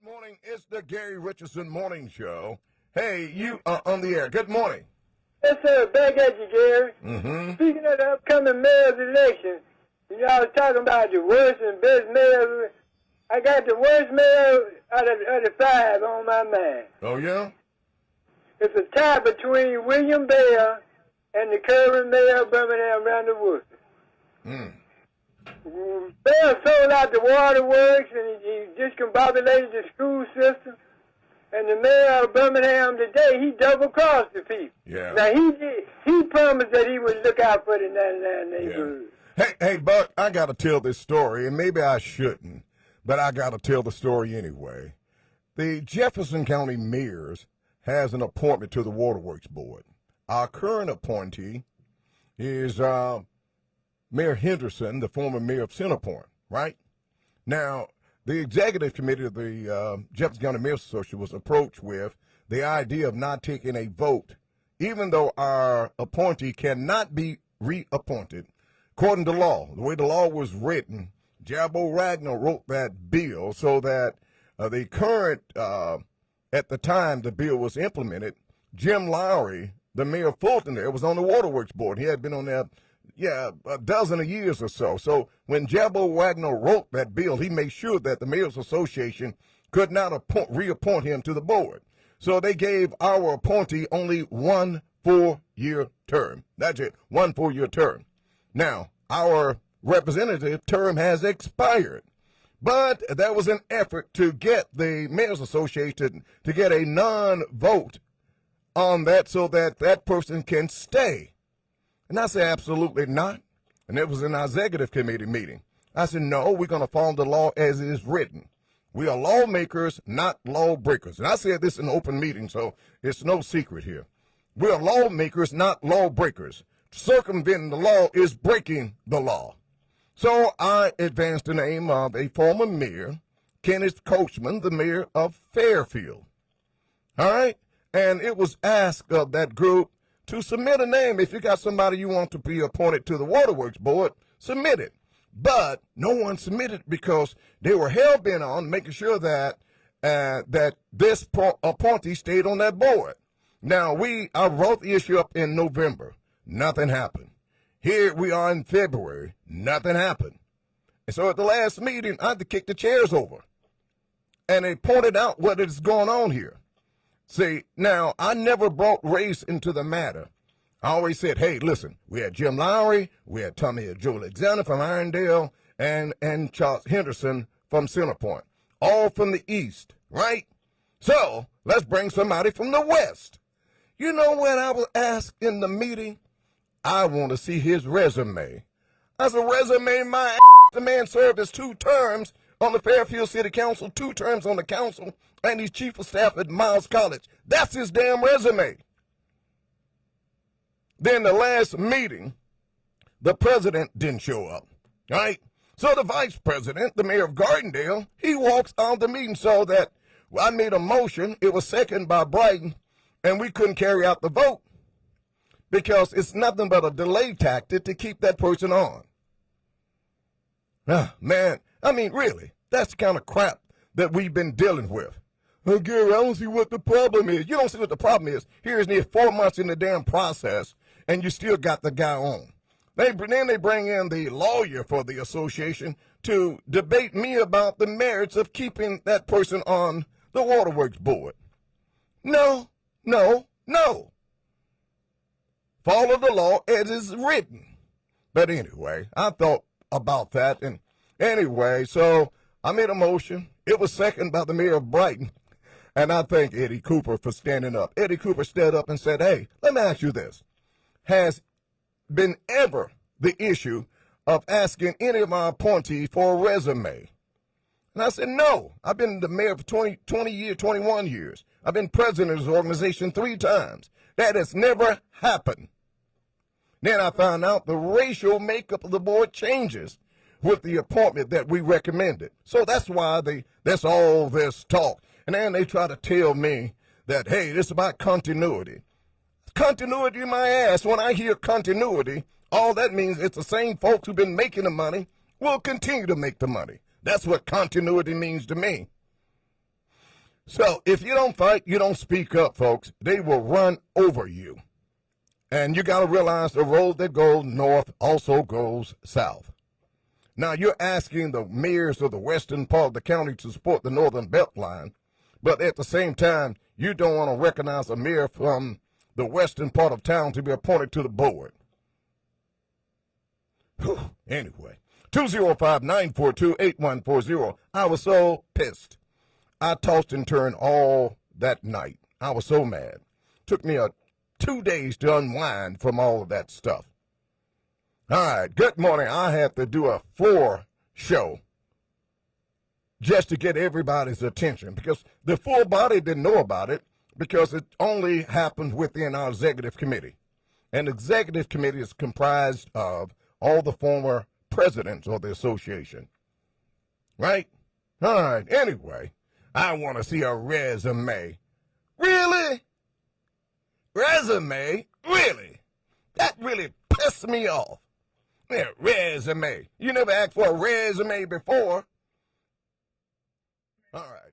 Morning, it's the Gary Richardson Morning Show. Hey, you are on the air. Good morning. Yes, sir. Back at you, Gary. Speaking of the upcoming mayor's election, I was talking about the worst and best mayors. I got the worst mayor out of the five on my mind. Oh, yeah? It's a tie between William Bell and the current mayor of Birmingham, Waterworks. Bell sold out the Waterworks, and he discombobulated the school system. And the mayor of Birmingham today, he double-crossed the people. Yeah. Now, he promised that he would look out for the 99 neighborhoods. Hey, Buck, I got to tell this story, and maybe I shouldn't, but I got to tell the story anyway. The Jefferson County Mayors has an appointment to the Waterworks Board. Our current appointee is Mayor Henderson, the former mayor of Center Point, right? Now, the executive committee of the Jefferson County Mayors Association was approached with the idea of not taking a vote, even though our appointee cannot be reappointed. According to law, the way the law was written, Jabbo Ragnar wrote that bill so that the current, at the time the bill was implemented, Jim Lowry, the mayor of Fulton there, was on the Waterworks Board. He had been on there a dozen of years or so. So when Jabbo Wagner wrote that bill, he made sure that the Mayors Association could not reappoint him to the board. So they gave our appointee only 1 4-year term. That's it, 1 4-year term. Now, our representative term has expired. But there was an effort to get the Mayors Association to get a non-vote on that so that that person can stay. And I said, absolutely not. And it was in our executive committee meeting. I said, no, we're going to follow the law as it is written. We are lawmakers, not lawbreakers. And I said this in an open meeting, so it's no secret here. We are lawmakers, not lawbreakers. Circumventing the law is breaking the law. So I advanced the name of a former mayor, Kenneth Coachman, the mayor of Fairfield. All right? And it was asked of that group to submit a name. If you got somebody you want to be appointed to the Waterworks Board, submit it. But no one submitted because they were hell-bent on making sure that that this appointee stayed on that board. Now, I wrote the issue up in November. Nothing happened. Here we are in February. Nothing happened. And so at the last meeting, I had to kick the chairs over. And they pointed out what is going on here. See, now, I never brought race into the matter. I always said, hey, listen, we had Jim Lowry, we had Tommy Joe Alexander from Irondale, and Charles Henderson from Center Point, all from the East, right? So let's bring somebody from the West. You know what I was asked in the meeting? I want to see his resume. I said, resume my ass. The man served his 2 terms on the Fairfield City Council, 2 terms on the council, and he's chief of staff at Miles College. That's his damn resume. Then the last meeting, the president didn't show up, right? So the vice president, the mayor of Gardendale, he walks out the meeting so that I made a motion. It was seconded by Brighton, and we couldn't carry out the vote because it's nothing but a delay tactic to keep that person on. Man, I mean, really, that's the kind of crap that we've been dealing with. Oh, Gary, I don't see what the problem is. You don't see what the problem is. Here's near 4 months in the damn process, and you still got the guy on. Then they bring in the lawyer for the association to debate me about the merits of keeping that person on the Waterworks Board. No. Follow the law as is written. But anyway, I thought about that. And anyway, so I made a motion. It was seconded by the mayor of Brighton. And I thank Eddie Cooper for standing up. Eddie Cooper stood up and said, hey, let me ask you this. Has been ever the issue of asking any of my appointees for a resume? And I said, no. I've been the mayor for 21 years. I've been president of this organization 3 times. That has never happened. Then I found out the racial makeup of the board changes with the appointment that we recommended. So that's why that's all this talk. And then they try to tell me that, hey, this is about continuity. Continuity, my ass. When I hear continuity, all that means it's the same folks who've been making the money will continue to make the money. That's what continuity means to me. So if you don't fight, you don't speak up, folks, they will run over you. And you got to realize the road that goes north also goes south. Now, you're asking the mayors of the western part of the county to support the northern belt line, but at the same time, you don't want to recognize a mayor from the western part of town to be appointed to the board. Whew. Anyway, 205-942-8140. I was so pissed. I tossed and turned all that night. I was so mad. Took me 2 days to unwind from all of that stuff. All right, good morning. I have to do a 4 show just to get everybody's attention because the full body didn't know about it because it only happens within our executive committee. And the executive committee is comprised of all the former presidents of the association. Right? All right, anyway, I want to see a resume. Really? Resume? Really? That really pissed me off. Yeah, resume. You never asked for a resume before. All right.